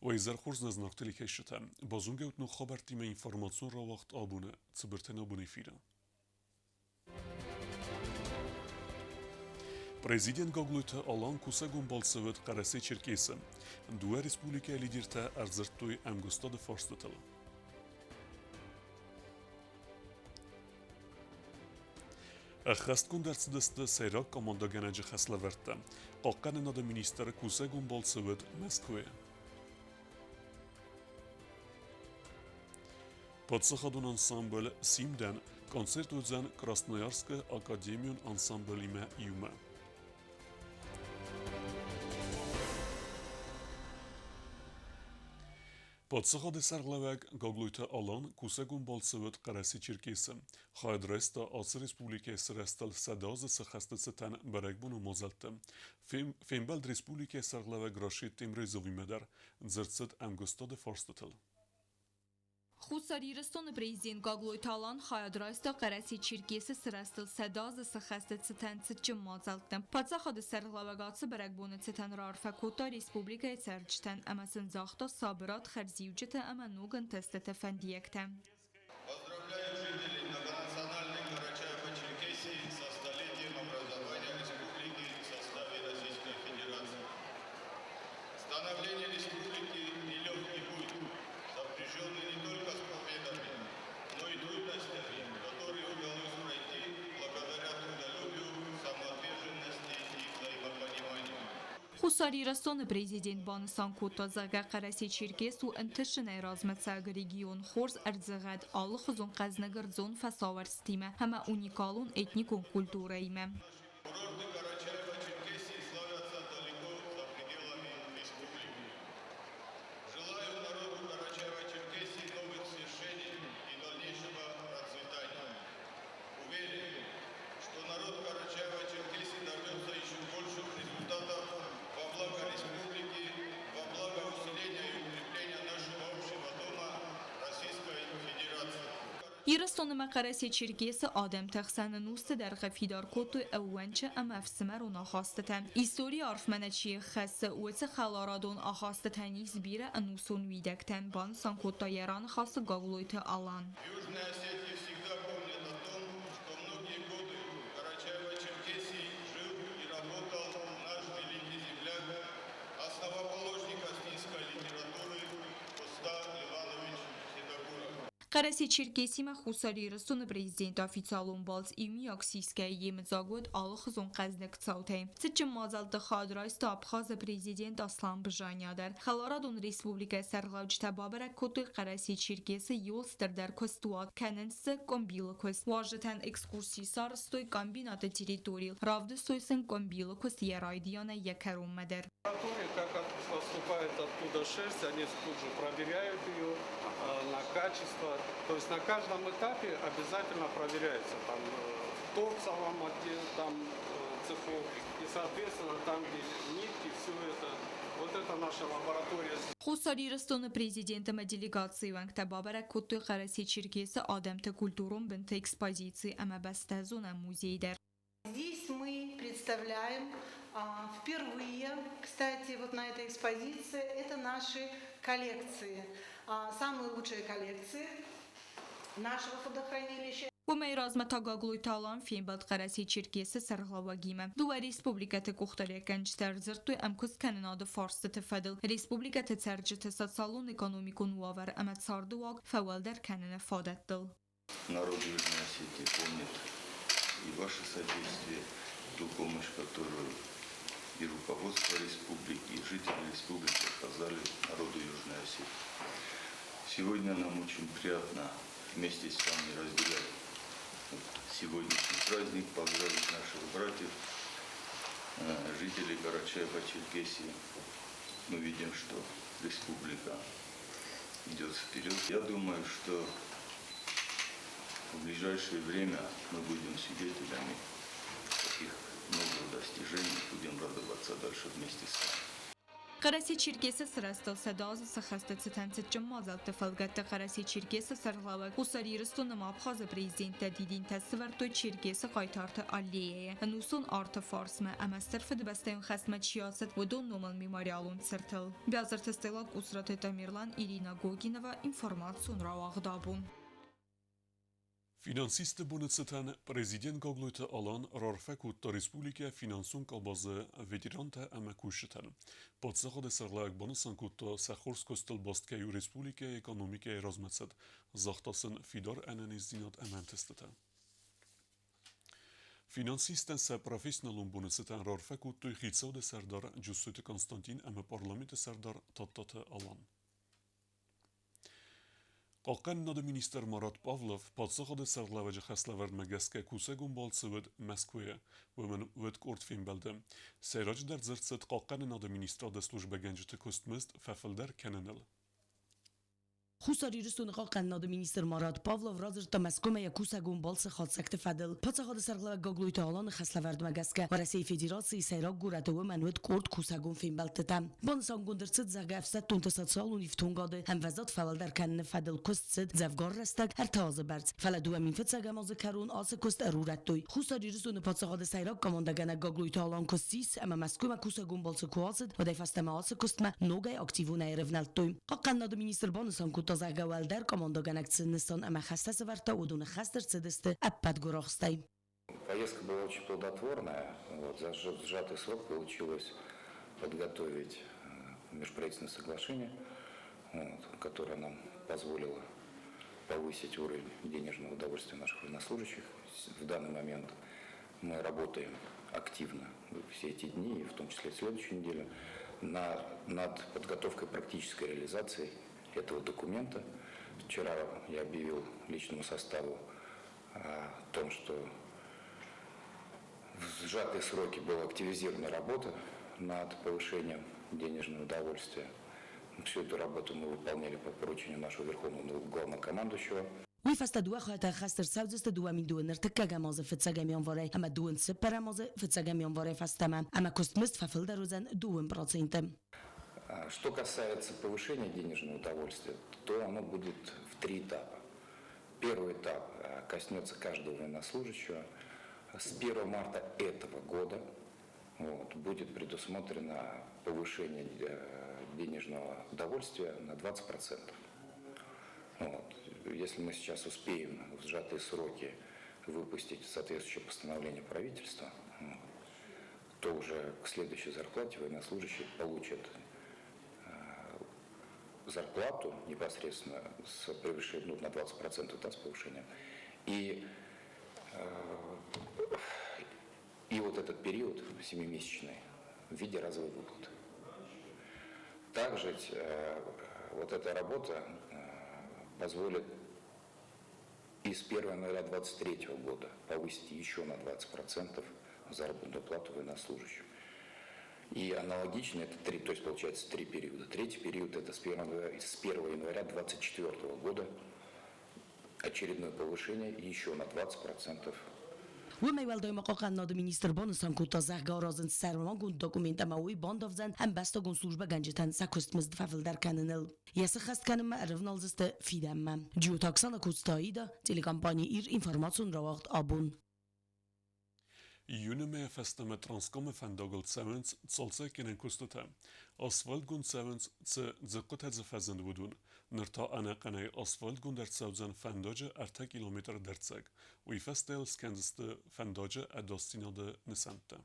ويزرخورز نزناقتلي كيشتا بازونجوت نو خبرتي ما انفورماسيون را وقت آبونه تبرتنا بوني فيرا Президент Гоглуйта Алан Кусагун Балсовет Карасе Черкеса. Дуа республика лидерта Арзартуй Амгустада Форстатала. Ахасткун дарцдасты Сайрак команда Ганаджи Хаславерта. Акканы нада министр Кусагун Балсовет Москве. Подсахадун ансамбль Симдан концерт удзан Красноярская академион ансамбль има Юма. Подсахады сарглавак Гоглуйта Алан Кусагун Балсовет Караси Черкеса. Хайдреста Ац Республика Срестал Садаза Сахастацатан Барагбуну Мозалта. Фембалд Республика Сарглавак Рашид Темрезови Медар. Дзерцет Амгустада Форстатал. Хусарирстон президент Гоглуйталан Хайадрайста Караси Черкеса Срестал Садаза Сахастацатан Цитчим Мозалтам. Подсахады сарглавагатсы Барагбуну Цитан Рарфакута Республика Церчтан Амасан Захта Сабрат Харзивджета Амануган Тестата Фандиекта. Поздравляю жителей многонациональной Карачаево-Черкесии со столетием образования республики в составе Российской Федерации. Становление республики нелегкий путь, сопряженный не только с победами, но и трудностями, которые удалось пройти благодаря трудолюбию, самоотверженности и взаимопониманию. Хусарирстон президент Бансан Кутазага Караси Черкесу انتشن رازمتساگ ريجيون خورز ارزغد آل خزون قزنگرزون فساورستيمه همه уникалун этникун культурайме. Курорты Карачаево-Черкесии славятся далеко за пределами республики. Желаю народу Карачаево-Черкесии новых свершений и дальнейшего процветания. Уверен, что народ Карачаево-Черкесии добьется еще больших результатов во благо республики, во благо усиления и укрепления нашего общего дома Российской Федерации. Ирстон مقرسی چرکیس آدم تخسن نوست در غفیدار کتو اونچه ام افسمر و نخواستتم. ایستوری عرفمنچی خاص اوت خلارادون آخواستتنیز بیره انوسون ویدکتن بان سان کتا یران خاص گاغلویت آلان. Южная Осетия всегда помнит о том, что многие годы в Карачаево-Черкесии жил и работал наш великий земляк, основоположник осетинской литературы Устав Иванович Седогуров. قرسی چرکیسی ما خساری رسون президент официалун балц имиоксийская емзагод алхзун قزنک цаутай. Цичим мазал дхадрайст абхаз президент Аслан Бжанядер. Халарадун республика сарлавчта бабара коты قرسی چرکیسی юлстер дар костуат каненс комбила кост. Важетан экскурсии сарстой комбината территорий. Равды сойсен комбила кост ярайдиана якарум медер. Как поступает оттуда шерсть, они тут же проверяют ее на качество. То есть на каждом этапе обязательно проверяется там в торцевом отделе, там цеху и соответственно там где нитки, все это. Вот это наша лаборатория. Хусарирстон президентом делегации ванкта бабара куту Караси Черкеса Адамта культурум бенте экспозиции амабастазуна музейдер. Здесь мы представляем впервые, кстати, вот на этой экспозиции, это наши коллекции, самые лучшие коллекции нашего фотохранилища. وميرازمتا گاگلویتالان فیلم باد قرسی چرکیس سرغلاوگیمه. دو ریسپوبلیکت کوختاری کنچتر زرتوی امکوس کنناد فارس تفادل. ریسپوبلیکت ترجت سالون экономику نوآور امت ساردواگ فوال در کنن فادت دل. Народ Южной Осетии помнит и ваше содействие, ту помощь, которую и руководство республики, и жители республики оказали народу Южной Осетии. Сегодня нам очень приятно вместе с вами разделять сегодняшний праздник, поздравить наших братьев, жителей Карачаева-Черкесии. Мы видим, что республика идет вперед. Я думаю, что в ближайшее время мы будем свидетелями таких новых достижений, будем радоваться дальше вместе с вами. Qarasi Çirkesi sırastal sedazı sıxastı çıtansı cımmazaltı falgatta Qarasi Çirkesi sarılavak Usariyristonum Abxazı prezidentə didin təsvirtu Çirkesi qaytartı alliyeye. Nusun artı farsmı əməstər fıdıbəstəyün xəsmət şiyaset və don nomal memorialun sırtıl. Bəzir təstilaq Usratı Tamirlan Irina Goginova informasyon ravağdabun. Finansiste bunıtsıtan prezident Gogluyta alan rarfekutta Respublika finansun kabazı vetiranta ama kuşutan. Podsaho de sarlayak banısan kutta sakhors kostel bastkeyu Respublika ekonomika razmetsed. Zahtasın fidar analizzinat amantestatan. Finansisten se profesyonelun bunıtsıtan rarfekutta hitsav de serdar Giuseppe Konstantin ama parlamenti serdar tattatı alan. Qalqan nadı minister Marat Pavlov padsaxada sarlavacı xəslavard məgəskə kusegun balsıvıd Moskvaya və mən vəd kort film bəldə. Seyrac dərd zırtsıd qalqan nadı ministra da slujba gəncütü kostmist fəfəldər kənənəl. Хусарирстон قناد مینیستر مراد پاولوف رازر تا مسکوم یکوسگون بالس خادسکت فدل پس خاد سرقلا گاگلوی تالان خسلورد مگسکه و رسی فدراسی سیراک گورده و منوت کورد کوسگون فیلم بلتتم بانسان گندرسد زرگ افسد تونتسد سال و نیفتون گاده هم وزاد فول در کنن فدل کست سد زفگار رستگ هر تازه برز فلدو امین فت سگم از کرون آس کست ارورت دوی خusarирستون پس خاد سیراک کماندگان گاگلوی تالان کستیس اما مسکوم کوسگون بالس کواسد و دیفستم آس کست ما نوگای اکتیوون ایرفنالت دوی قناد مینیستر بانسان تا زاگوالدر командоганак циннестон ама хастасы варта удуна хастер цедесте аппат горохстай. Поездка была очень плодотворная. Вот, за сжатый срок получилось подготовить межправительственное соглашение, вот, которое нам позволило повысить уровень денежного удовольствия наших военнослужащих. В данный момент мы работаем активно все эти дни, в том числе и следующую неделю, над подготовкой практической реализации этого документа. Вчера я объявил личному составу о том, что в сжатые сроки была активизирована работа над повышением денежного удовольствия. Всю эту работу мы выполняли по поручению нашего верховного главнокомандующего. وی فست دو خواهد خستر سوزست دو امین دو نرتکه مازه فتسگمیان واره اما دو سپر مازه فتسگمیان واره فستم اما کستمست ففل دروزن 2%. Что касается повышения денежного удовольствия, то оно будет в 3 этапа. Первый этап коснется каждого военнослужащего. С 1 марта этого года будет предусмотрено повышение денежного удовольствия на 20%. Если мы сейчас успеем в сжатые сроки выпустить соответствующее постановление правительства, то уже к следующей зарплате военнослужащие получат зарплату непосредственно с превышением на 20%, да, с повышением. И вот этот период 7-месячный в виде разовой выплаты. Также вот эта работа позволит и с 1 января 2023 года повысить еще на 20% заработную плату военнослужащим. И аналогично, это то есть получается 3 периода. Третий период это с 1 января 2024 года очередное повышение еще на 20%. و میوال دایم قناد مینیستر بانسان کوتا زهگاه رازن سرمان گون دکومنت ماوی باندافزن هم بستا گون سلوجبا گنجتن سکست مزد ففل در کننل یاسه خست کنم ما ارفن الزسته فیدم من جیو تاکسان کوستایی دا تیلی کمپانی ایر انفرماسیون را وقت آبون Junime festame transkomme fendagel Zewens zolze kenen kustete. Asfaltgun Zewens ze koteze fezend budun. Nirta anaqanay asfaltgun der Zewzen fendaje erte kilometer derceg. Ui festel skenzeste fendaje edostinade nesente.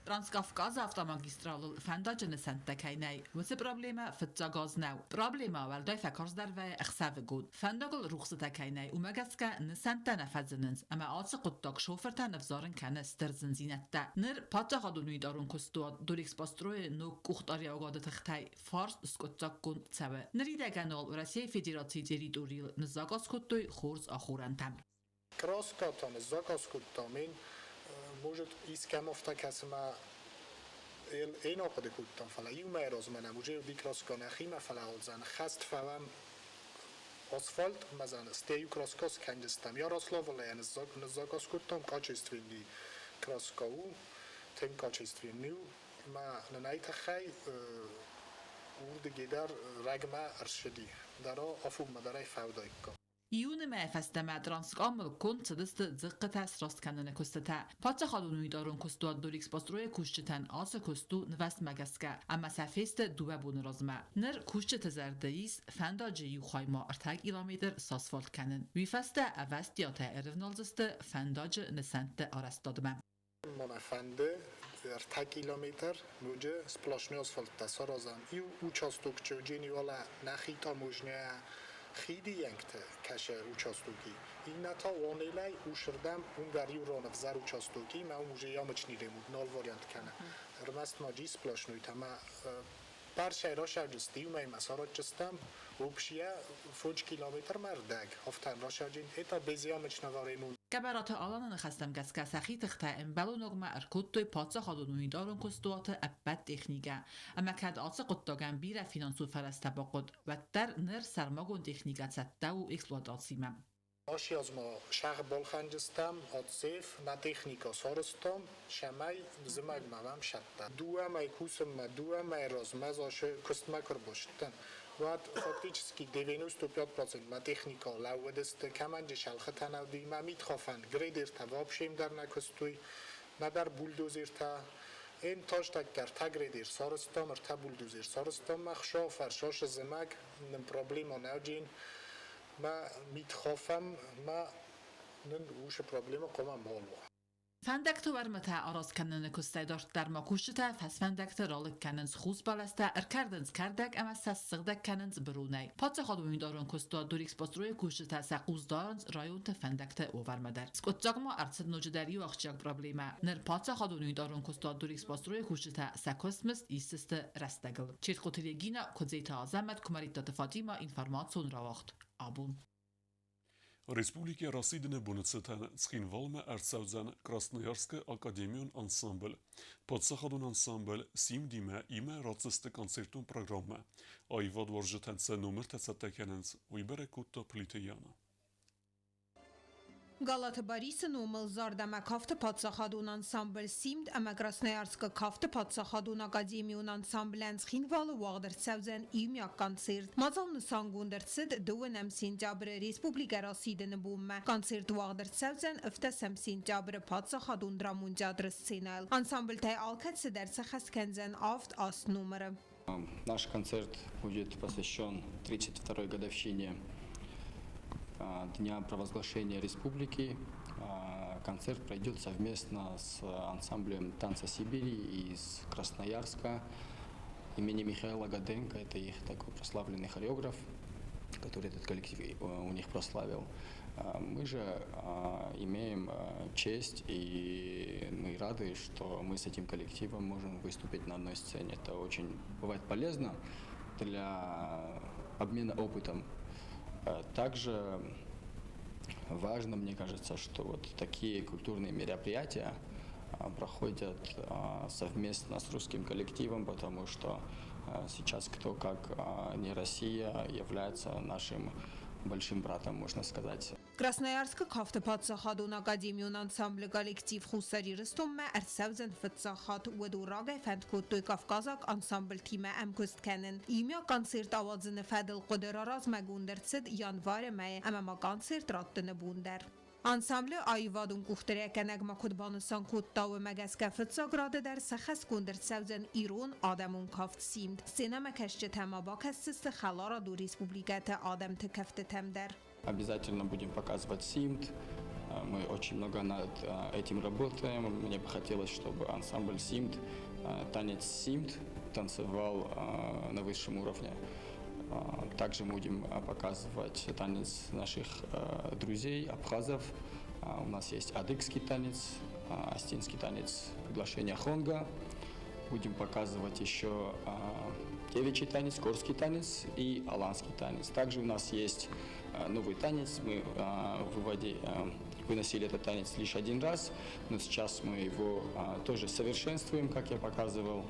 Transkafkaz avtomagistralul fendajene sentekeinei. Wisse probleme fitjagaz nau. Problema wel doi fekars derwe echsave goed. Fendagel ruchsetekeinei umegeske nesente nefezinens. Ama aatse quttak shoferta nefzaren kenne sterzen zinette. Nir patja gadunui darun kustuad doriks pastroe no kuchtari agade techtei fars skuttak gun tsewe. Nride genal Rusya Federatsiya territorial nzagaz kuttoi khorz akhurantem. Kraskatan nzagaz kuttamin может искамофта касма اینا پده کودتان فلا یو میراز منم وجه دیکراسکان خیمه فلا آلزن خست فهم asfalt مثلا استیو کراسکاس کندستم یا راسلا ولی نزاکاس کودتان کاچستوینی کراسکاو تیم کاچستوینیو ما ننایت خی ورد گیدر رگما ارشدی درا افوق مدرای فودای کم Iune me festeme transkambel kontsudeste zıqqıta srastkanene kustata. Patsa xadunui darun kustu dorix postroye kuşçeten asa kustu nvest megaska. Ama sefeste duve bun razma. Ner kuşçete zerdeis fendace yuxayma artag ilameter sasfalt kanen. Vi feste avest yata ervnalzeste fendace nesente arastadme. منفنده در 10 کیلومتر موجه سپلاشنی آسفالت تسا رازم ایو اوچاستوک جینی والا نخیتا موجنه خیدی ینگته کشه اوچاستوکی این نتا وانیلی اوشردم اون گریو رانف زر اوچاستوکی ما اون موجه یا مچنیره مود نال واریانت کنه رمست ماجی سپلاشنوی تما بر شهرها شرجستی و می مسارات جستم و بشیه 5 کیلومتر مردگ هفتن را شرجین ایتا بزیا مچنواره مود Geberat alanın xəstəm qəskə səxi tıxtə embəlun oğma ərkuttoy patsa xadunui darun kustuatı əbbət texnikə. Əməkəd atsa qutdagan birə finansu fərəstə baqod və dər nər sərmagon texnikə çətdə u eksploatasiyəm. آشی از ما شهر بالخنجستم آتسیف نه تکنیکا سارستم شمای زمگ مام شده دو مای کوسم دو مای رازمز آشه کست مکر باشتن و فاکتیچسکی 95% ما تکنیکا لودست کمانج شلخ تنودی ما میتخافن گریدر تواب شیم در نکستوی نه در بولدوزر تا این تاش تکر تگریدر سارستم ارتا بولدوزر سارستم مخشا فرشاش زمگ نم پروبلیما نوجین ما میتخافم ما نوش پروبلم قومم بالو Fendekte vermete aras kennene kustedart der makushte fes fendekte ralik kennens khusbaleste erkerdens kerdek ama sessigdek kennens brunei. Patsa xadun darun kusta dorix postroye kushte saquzdarns rayonte fendekte overmeder. Skotjagma artsid nojideri vaqtjag problema. Ner patsa xadun darun kusta dorix postroye kushte sakosmist isteste restegel. Çet qotilegina kodzeta azamet kumarita Fatima informacion ravaxt. Abun. Республика Расидне Бунецетен Цхинвалме Эрцаузен Красноярская Академион ансамбль. Подсахадун ансамбль Симдиме име рацисты концертун программа. Айвад варжетенце номер тецетекененц уйбере кутта плитеяна. Գալաթբարիսն ու Մլզարդամա կավտը պատսախադուն անսամբլ Սիմդ ամագրասնայարսկը կավտը պատսախադուն ակադեմիուն անսամբլենց խինվալը ուաղդրցավզեն իմյակ կոնցերտ։ Մազալ նսանգունդրցիդ դուեն եմ սինջաբրը Ռեսպուբլիկա Ռասիդն բումը։ Կոնցերտ ուաղդրցավզեն ըվտես եմ սինջաբրը պատսախադուն դրամունջադրը սցենալ։ Անսամբլ թե ալքեցը դերցը խասքենզեն ավտ ас նումերը։ Наш концерт будет посвящен 32-й годовщине Дня провозглашения республики. Концерт пройдет совместно с ансамблем «Танца Сибири» из Красноярска имени Михаила Гаденко. Это их такой прославленный хореограф, который этот коллектив у них прославил. Мы же имеем честь и мы рады, что мы с этим коллективом можем выступить на одной сцене. Это очень бывает полезно для обмена опытом. Также важно, мне кажется, что вот такие культурные мероприятия проходят совместно с русским коллективом, потому что сейчас кто как не Россия является нашим большим братом, можно сказать. Красноярскը Քավթապատսախադուն ակադեմիուն անսամբլը կոլեկտիվ խուսարի ռստոմը արսավզեն ֆծախատ ուդուրագայ ֆանդկոտոյ Կավկազակ անսամբլ թիմը ամկուստ կենեն իմյա կոնցերտ ավազնը ֆադլ կոդերարազ մագունդերցդ յանվարը մայ ամամա կոնցերտ ռատտնը բունդեր Անսամբլը այվադուն կուխտրեքանակ մակուդբանուսան կուտտավը մագասկա ֆծագրադը դեր սխես կունդրցավզեն իրուն ադամուն կավտ սիմդ սենամը կաշճը թամաբակ հսսը խալարա դու ռեսպուբլիկատը ադամ թքվտը թեմդեր Обязательно будем показывать СИМД. Мы очень много над этим работаем. Мне бы хотелось, чтобы ансамбль СИМД, танец СИМД танцевал на высшем уровне. Также мы будем показывать танец наших друзей, абхазов. У нас есть адыгский танец, астинский танец, приглашение Хонга. Будем показывать еще девичий танец, горский танец и аланский танец. Также у нас есть новый танец. Мы выносили этот танец лишь один раз, но сейчас мы его тоже совершенствуем, как я показывал.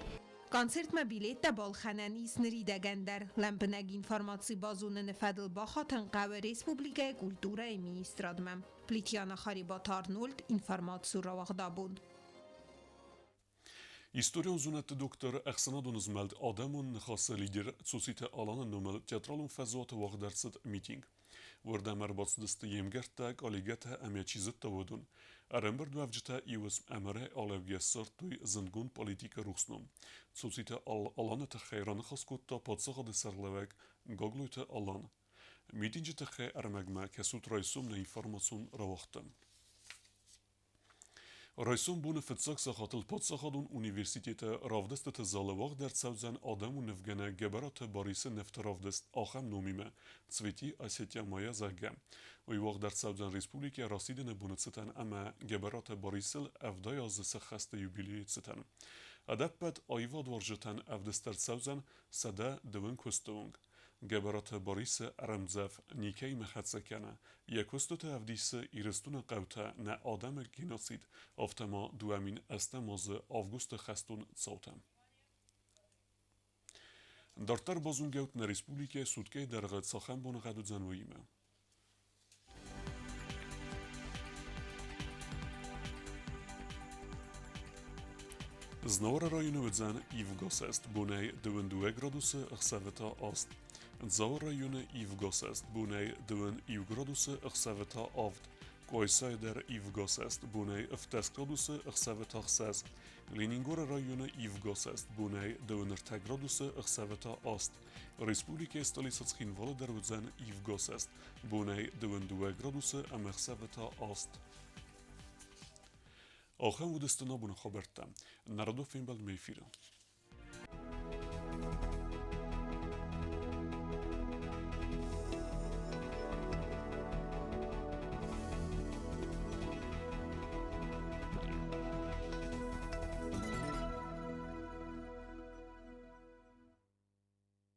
Կոնցերտ մը բիլետը բոլխանանիս նրի դագանդար լամպնագ ինֆորմացի բազունը նfadıl baxatan qavə Respublikaya Kultura Ministradmə Plitiyana Xaribat Arnold informasiyonu ravaqdabun Historian zunet doktor Ehsanadon zmeld Adamon khassa lider Societe Alan numel teatralun fazot wagdarset meeting. Wordemmer batsdiste yemgertag aligete emechizet tavodun. Arember dwavjeta iwas emere alevgessortui zendgun politika rusnum. Societe Alan te khairan khaskutta patsaga de serlevek gogluite Alan. Meeting te khay armagma kesut raisum na informasyon rawachtem. Rajson bune fëtsak sa khatël pot sa khadun universitete ravdest të zalëvaq der tsavzan Adamu nevgene gebera të barise neftë ravdest achem nomime, cveti Asetja Maja Zahgem. Ujvaq der tsavzan Respublike rasidin e bune cëten ama gebera të barisel evdaja zëse kheste jubilei cëten. Adepet ajvad varjëten evdester tsavzan sada dëvën këstëvëng. Geberat barise Ramzef Nikej Mehatsekene, Yakustot Avdise Irestuna Qauta na Adam Genocid Aftema Duamin Estemazı Avgust Khastun Tsautem. Dartar bazungeut na Respublike Sudke dergat Sakhem bon gadu zanwime. Znora rajonu wdzan Ivgosest bunej 2 gradusy Chsaveta Ost. Zau rajonu Ivgosest bunej 2 gradusy Chsaveta Avd. Koysayder Ivgosest bunej 10 gradusy Chsaveta Chsaz. Leningora rajonu Ivgosest bunej 2 gradusy Chsaveta Ost. Respublike Stolicachin Volodar wdzan Ivgosest bunej 2 gradusy Chsaveta Ost. آخر بودستنا بون خبرتم. نردو فیلم بلد میفیرم.